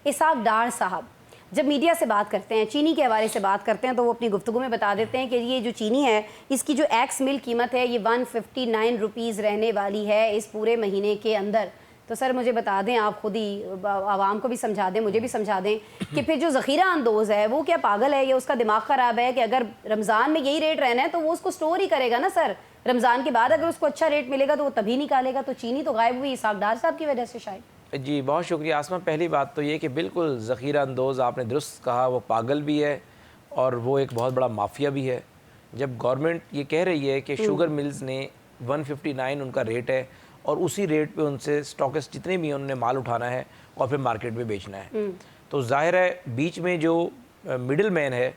इसहाक डार साहब जब मीडिया से बात करते हैं, चीनी के हवाले से बात करते हैं, तो वो अपनी गुफ्तगू में बता देते हैं कि ये जो चीनी है इसकी जो एक्स मिल कीमत है ये 159 रुपीज़ रहने वाली है इस पूरे महीने के अंदर। तो सर मुझे बता दें, आप खुद ही आवाम को भी समझा दें, मुझे भी समझा दें कि फिर जो ज़ख़ीरा अंदोज़ है वो क्या पागल है या उसका दिमाग ख़राब है कि अगर रमज़ान में यही रेट रहना है तो वो उसको स्टोर ही करेगा ना सर। रमज़ान के बाद अगर उसको अच्छा रेट मिलेगा तो वो तभी निकालेगा। तो चीनी तो गायब हुई इसहाक डार साहब की वजह से शायद। जी बहुत शुक्रिया आसमा। पहली बात तो ये कि बिल्कुल ज़ख़ीरा अंदोज़ आपने दुरुस्त कहा, वो पागल भी है और वो एक बहुत बड़ा माफिया भी है। जब गवर्नमेंट ये कह रही है कि शुगर मिल्स ने 159 उनका रेट है और उसी रेट पे उनसे स्टॉकिस्ट जितने भी हैं उन्होंने माल उठाना है और फिर मार्केट में बेचना है, तो जाहिर है बीच में जो मिडिल मैन है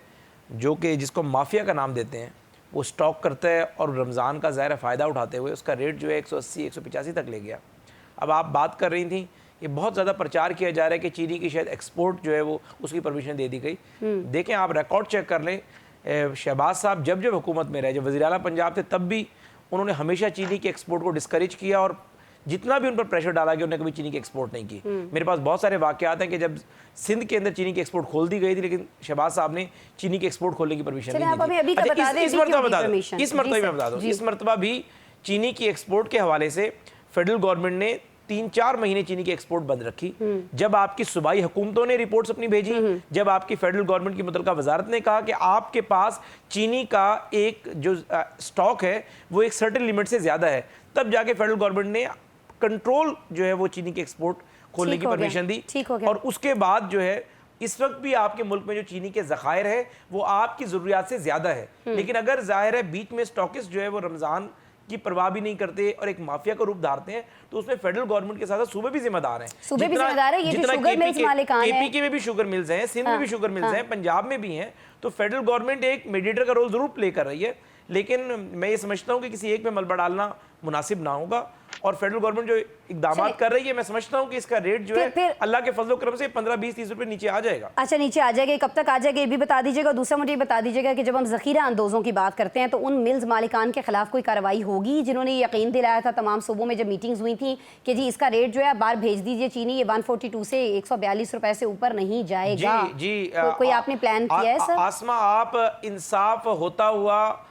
जो कि जिसको माफिया का नाम देते हैं वो स्टॉक करता है और रमज़ान का ज़ाहिर फ़ायदा उठाते हुए उसका रेट जो है 180-185 तक ले गया। अब आप बात कर रही थी, ये बहुत ज़्यादा प्रचार किया जा रहा है कि चीनी की शायद एक्सपोर्ट जो है वो उसकी परमिशन दे दी गई। देखें आप रिकॉर्ड चेक कर लें, शहबाज साहब जब जब हुकूमत में रहे, जब वज़ीर आला पंजाब थे, तब भी उन्होंने हमेशा चीनी की एक्सपोर्ट को डिस्करेज किया और जितना भी उन पर प्रेशर डाला गया उन्होंने कभी चीनी की एक्सपोर्ट नहीं की। मेरे पास बहुत सारे वाक़यात हैं कि जब सिंध के अंदर चीनी की एक्सपोर्ट खोल दी गई थी लेकिन शहबाज साहब ने चीनी की एक्सपोर्ट खोलने की परमिशन नहीं दी। इस मरतबा भी चीनी की एक्सपोर्ट के हवाले से फेडरल गवर्नमेंट ने 3-4 महीने चीनी की एक्सपोर्ट बंद रखी। जब आपकी सूबाई हुकूमतों ने रिपोर्ट्स अपनी भेजी, जब आपकी फेडरल गवर्नमेंट की मुतल्लिका वजारत ने कहा कि आपके पास चीनी का एक जो स्टॉक है वो एक सर्टेन लिमिट से ज़्यादा है, तब जाके फेडरल गवर्नमेंट ने कंट्रोल जो है वो चीनी की एक्सपोर्ट खोलने की परमिशन दी। और उसके बाद जो है इस वक्त भी आपके मुल्क में जो चीनी के ज़खायर है वो आपकी ज़रूरियात से ज़्यादा है। लेकिन अगर जाहिर है बीच में स्टॉकिस्ट जो है वो रमज़ान की परवाह भी नहीं करते और एक माफिया का रूप धारते हैं, तो उसमें फेडरल गवर्नमेंट के साथ साथ सूबे भी जिम्मेदार हैं। सूबे भी जिम्मेदार है। ये जो शुगर मिल्स मालिकान हैं, केपी के में भी शुगर मिल्स हैं, सिंध में भी शुगर मिल्स हैं, पंजाब में भी हैं। तो फेडरल गवर्नमेंट एक मीडिएटर का रोल जरूर प्ले कर रही है, लेकिन मैं ये समझता हूँ कि किसी एक पे मलबा डालना मुनासिब ना होगा। और फेडरल गवर्नमेंट जो इकदाम कर रही है, मैं समझता हूँ कि इसका रेट जो है अल्लाह के फजल करम से 15-20-30 रुपए नीचे आ जाएगा। अच्छा, नीचे आ जाएगा। कब तक आ जाएगा ये भी बता दीजिएगा। दूसरा मुझे बता दीजिएगा कि जब हम ज़ख़ीरा अंदोज़ों की बात करते हैं तो उन मिल्स मालिकान के खिलाफ कोई कार्रवाई होगी जिन्होंने यकीन दिलाया था तमाम सूबों में जब मीटिंग्स हुई थी कि जी इसका रेट जो है बाहर भेज दीजिए, चीनी ये 142 से 142 रुपए से ऊपर नहीं जाएगा। जी कोई आपने प्लान किया है सर? आसमा, आप इंसाफ होता हुआ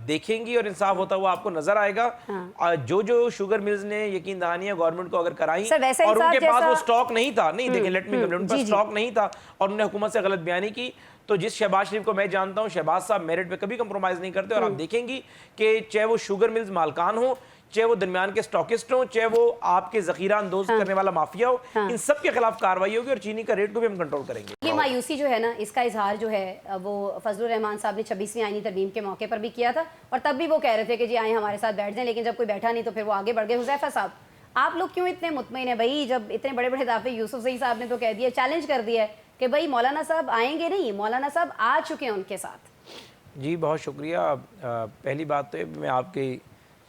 देखेंगी और इंसाफ होता हुआ आपको नजर आएगा। जो शुगर मिल्स ने यकीन दहानियां गवर्नमेंट को अगर कराई और उनके पास वो स्टॉक नहीं था, नहीं देखें लेट मी कंप्लीट, उनके पास स्टॉक नहीं था और उन्होंने हुकूमत से गलत बयानी की, तो जिस शहबाज शरीफ को मैं जानता हूं, शहबाज साहब मेरिट पे कभी कंप्रोमाइज नहीं करते। और आप देखेंगी कि चाहे वो शुगर मिल्स मालकान हो, चाहे वो दरमियान के स्टॉकिस्ट हो, चाहे वो आपके ज़ख़ीरा अंदोज करने वाला माफिया हो, इन सब के खिलाफ कार्रवाई होगी और चीनी का रेट को भी हम कंट्रोल करेंगे। ये मायूसी जो है ना, इसका इजहार जो है वो फजलुर रहमान साहब ने 26वीं आईनी तरमीम के मौके पर भी किया था और तब भी वो कह रहे थे कि जी आए हमारे साथ बैठ जाएं, लेकिन जब कोई बैठा नहीं तो फिर वो आगे बढ़ गए। हुज़ैफा साहब, आप लोग क्यों इतने मुतमईन है भाई, जब इतने बड़े बड़े दावे यूसुफ सही साहब ने तो कह दिया, चैलेंज कर दिया है कि भाई मौलाना साहब आएंगे नहीं, मौलाना साहब आ चुके हैं उनके साथ। जी बहुत शुक्रिया। पहली बात तो मैं आपके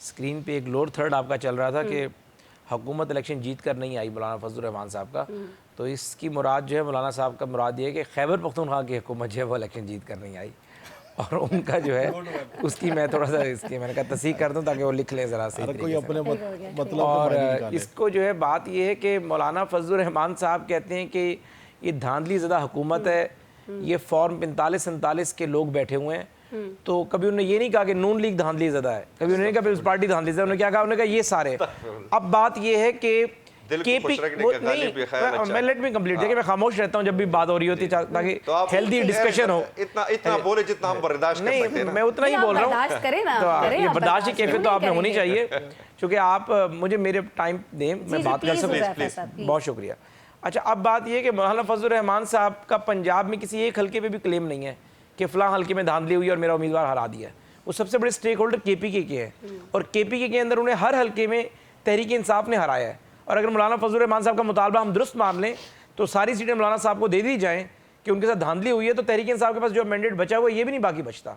स्क्रीन पे एक लोअर थर्ड आपका चल रहा था कि हुकूमत इलेक्शन जीत कर नहीं आई मौलाना फजलुर रहमान साहब का, तो इसकी मुराद जो है मौलाना साहब का मुराद ये है कि खैबर पख्तूनख्वा की हुकूमत जो है वो इलेक्शन जीत कर नहीं आई और उनका जो है उसकी मैं थोड़ा सा इसकी मैंने कहा तस्दीक कर दूं ताकि वो लिख लें ज़रा से मतलब। और इसको जो है बात ये है कि मौलाना फजलुर रहमान साहब कहते हैं कि ये धांधली ज़दा हुकूमत है, ये फॉर्म 45-47 के लोग बैठे हुए हैं। तो कभी उन्होंने ये नहीं कहा कि नून लीग धांधली ज़दा है, कभी उन्होंने कहा पीपल्स पार्टी धांधली ज़दा, उन्होंने क्या कहा, उन्होंने कहा ये सारे। अब बात ये है कि मैं लेट मी कंप्लीट, देखिए मैं खामोश रहता हूँ जब भी बात हो रही होती है ताकि हेल्दी डिस्कशन हो। इतना बोले जितना हम बर्दाश्त कर सकते हैं ना, मैं उतना ही बोल रहा हूँ, तो ये बर्दाश्त की कैफियत तो आपने होनी चाहिए, क्योंकि आप मुझे मेरे टाइम दें, मैं बात कर सकूँ। बहुत शुक्रिया। अच्छा, अब बात यह कि मौलाना फजलुर रहमान साहब का पंजाब में किसी एक हल्के पे भी क्लेम नहीं है कि फ़लाँ हल्के में धांधली हुई और मेरा उम्मीदवार हरा दिया। वो सबसे बड़े स्टेक होल्डर KPK के हैं और KPK के अंदर उन्हें हर हल्के में तहरीक इंसाफ ने हराया है। और अगर मौलाना फजलुर रहमान साहब का मुतालबा हम दुरुस्त मान लें तो सारी सीटें मौलाना साहब को दे दी जाएँ कि उनके साथ धांधली हुई है, तो तहरीक इंसाफ के पास जो मैंडेट बचा हुआ ये भी नहीं बाकी बचता।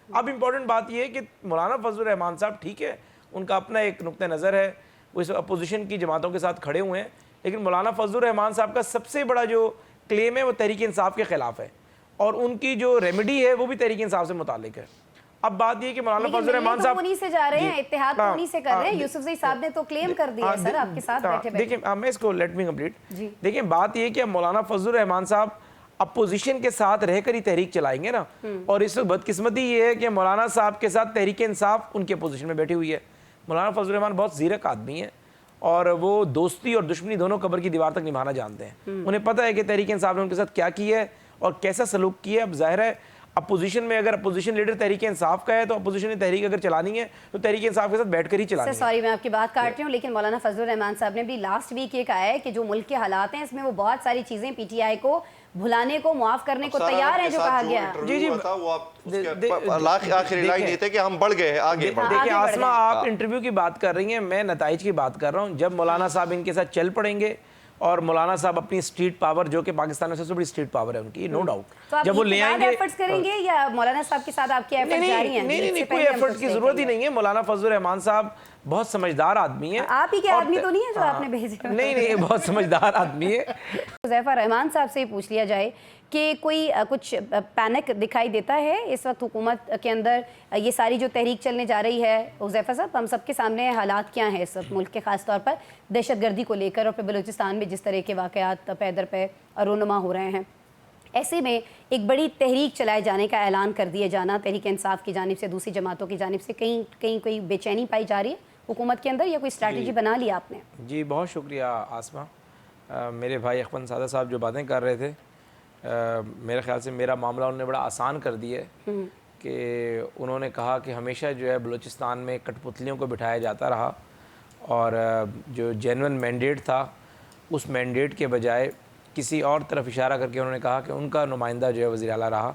अब इंपॉर्टेंट बात यह है कि मौलाना फजलुर रहमान साहब ठीक है, उनका अपना एक नुक्ता नज़र है, वो इस अपोजिशन की जमातों के साथ खड़े हुए हैं, लेकिन मौलाना फजलुर रहमान साहब का सबसे बड़ा जो क्लेम है वो तहरीक इंसाफ के ख़िलाफ़ है और उनकी जो रेमेडी है वो भी तहरीक इंसाफ से मुताल्लिक है। अब बात ये कि मौलाना लेकिन फजल रहमान मिलने तो साहब उन्हीं से जा रहे हैं, इत्तेहाद तो हाँ, उन्हीं से कर रहे हैं। यूसुफ ज़ई साहब ने तो क्लेम कर दिया है सर आपके साथ बैठे बैठे। देखिए मैं इसको लेट मी कंप्लीट। जी। देखिए बात ये कि मौलाना फजल रहमान साहब अपोजिशन के साथ रहकर ही तहरीक चलाएंगे ना, और इस वक्त बदकिस्मती ये है कि मौलाना साहब के साथ तहरीक इंसाफ उनकी अपोजिशन में बैठी हुई है। मौलाना फजल रहमान बहुत ज़ीरक आदमी है और वो दोस्ती और दुश्मनी दोनों कब्र की दीवार तक निभाना जानते हैं। उन्हें पता है कि तहरीक इंसाफ ने उनके साथ क्या किया है और कैसा सलूक किया है। अब जाहिर है अपोजिशन में अगर अपोजिशन लीडर तहरीक इंसाफ का है तो अपोजिशन ने तहरीक अगर चलानी है तो तहरीक इंसाफ के साथ बैठकर ही चलानी है। सॉरी मैं आपकी बात काट रही हूँ, लेकिन मौलाना फजल रहमान साहब ने भी लास्ट वीक ये कहा है कि जो मुल्क के हालात हैं इसमें वो बहुत सारी चीज़ें पीटीआई को भुलाने को, माफ करने को तैयार है, जो कहा गया। जी जी, आखिरी लाइन ये थे कि हम बढ़ गए हैं, आगे बढ़ गए। देखिए आसमा, आप इंटरव्यू की बात कर रही हैं, मैं नताइज की बात कर रहा हूँ। जब मौलाना साहब इनके साथ चल पड़ेंगे और मौलाना साहब अपनी स्ट्रीट पावर, जो कि पाकिस्तान में सबसे बड़ी स्ट्रीट पावर है उनकी, नो डाउट, तो जब वो ले आएंगे एफर्ट्स करेंगे या मौलाना साहब के साथ आपके एफर्ट्स जारी हैं? नहीं, कोई एफर्ट की जरूरत ही नहीं है। मौलाना फजल रहमान साहब बहुत समझदार आदमी है। आप ही के आदमी तो नहीं है जो आपने भेजे? नहीं, बहुत समझदार आदमी है। हुज़ैफा रहमान साहब से पूछ लिया जाए कि कोई कुछ पैनिक दिखाई देता है इस वक्त हुकूमत के अंदर, ये सारी जो तहरीक चलने जा रही है? हुज़ैफा साहब, हम सबके सामने हालात क्या हैं इस वक्त मुल्क के, ख़ास तौर पर दहशतगर्दी को लेकर और फिर बलूचिस्तान में जिस तरह के वाक़यात पै दर पे रूनुमा हो रहे हैं। ऐसे में एक बड़ी तहरीक चलाए जाने का ऐलान कर दिया जाना तहरीक इंसाफ की जानिब से, दूसरी जमातों की जानिब से, कहीं कोई बेचैनी पाई जा रही है हुकूमत के अंदर या कोई स्ट्रैटेजी बना लिया आपने? जी बहुत शुक्रिया आसमा। मेरे भाई अखमद सादा साहब जो बातें कर रहे थे, मेरे ख्याल से मेरा मामला उन्होंने बड़ा आसान कर दिया है कि उन्होंने कहा कि हमेशा जो है बलूचिस्तान में कठपुतलियों को बिठाया जाता रहा और जो जेन्युइन मैंडेट था उस मैंडेट के बजाय किसी और तरफ इशारा करके उन्होंने कहा कि उनका नुमाइंदा जो है वज़ीर आला रहा।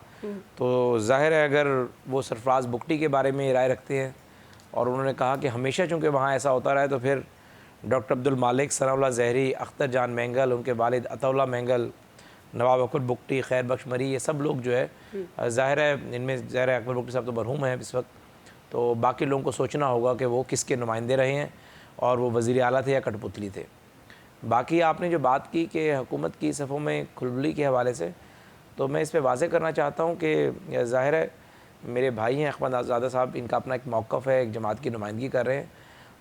तो ज़ाहिर है अगर वो सरफराज बुगटी के बारे में राय रखते हैं और उन्होंने कहा कि हमेशा चूँकि वहाँ ऐसा होता रहा है, तो फिर डॉक्टर अब्दुल मालिक, सनाउल्लाह ज़हरी, अख्तर जान मैंगल, उनके वालिद अताउल्लाह मैंगल, नवाब अकबर बुगटी, खैर बख्श मरी, ये सब लोग जो है ज़ाहिर है इनमें ज़ाहिर है अकबर बुगटी साहब तो मरहूम हैं इस वक्त, तो बाकी लोगों को सोचना होगा कि वो किसके नुमाइंदे रहे हैं और वो वज़ीर आला थे या कठपुतली थे। बाकी आपने जो बात की कि हुकूमत की सफ़ों में खुलबली के हवाले से, तो मैं इस पर वाज़ेह करना चाहता हूँ कि ज़ाहिर है मेरे भाई हैं अखमद ज़ादा साहब, इनका अपना एक मौक़िफ़ है, एक जमात की नुमाइंदगी कर रहे हैं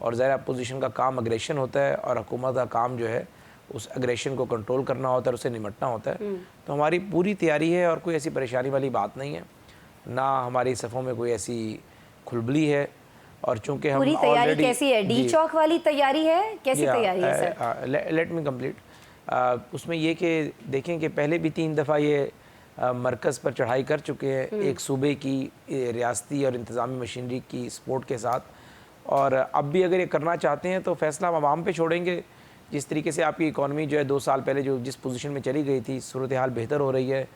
और ज़ाहिर अपोजिशन का काम अग्रेशन होता है और हुकूमत का काम जो है उस अग्रेशन को कंट्रोल करना होता है, उससे निमटना होता है। तो हमारी पूरी तैयारी है और कोई ऐसी परेशानी वाली बात नहीं है, ना हमारी सफ़ों में कोई ऐसी खुलबली है। और चूँकि हम पूरी तैयारी कैसी है? डी चौक वाली तैयारी है? कैसी तैयारी है सर? Let me complete. उसमें ये कि देखें कि पहले भी 3 दफ़ा ये मरकज़ पर चढ़ाई कर चुके हैं, एक सूबे की रियासती और इंतज़ामी मशीनरी की सपोर्ट के साथ, और अब भी अगर ये करना चाहते हैं तो फ़ैसला हम आवाम पे छोड़ेंगे। जिस तरीके से आपकी इकॉनमी जो है 2 साल पहले जो जिस पोजीशन में चली गई थी, सूरत हाल बेहतर हो रही है,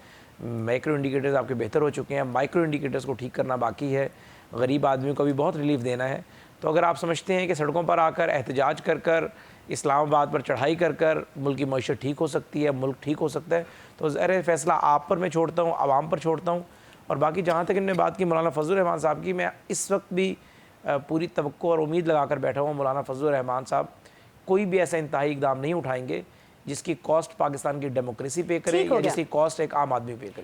मैक्रो इंडिकेटर्स आपके बेहतर हो चुके हैं, माइक्रो इंडिकेटर्स को ठीक करना बाकी है, गरीब आदमियों को भी बहुत रिलीफ देना है। तो अगर आप समझते हैं कि सड़कों पर आकर एहतजाज कर कर, इस्लामाबाद पर चढ़ाई कर कर मुल्क की मईशत ठीक हो सकती है, मुल्क ठीक हो सकता है, तो ज़ाहिर फ़ैसला आप पर मैं छोड़ता हूँ, आवाम पर छोड़ता हूँ। और बाकी जहाँ तक इन्होंने बात की मौलाना फजल रहमान साहब की, मैं इस वक्त भी पूरी तवक्को और उम्मीद लगा कर बैठा हूँ मौलाना फजल रहमान साहब कोई भी ऐसा इंतहाई इक़दाम नहीं उठाएंगे जिसकी कॉस्ट पाकिस्तान की डेमोक्रेसी पे करे या जिसकी कॉस्ट एक आम आदमी पे करे।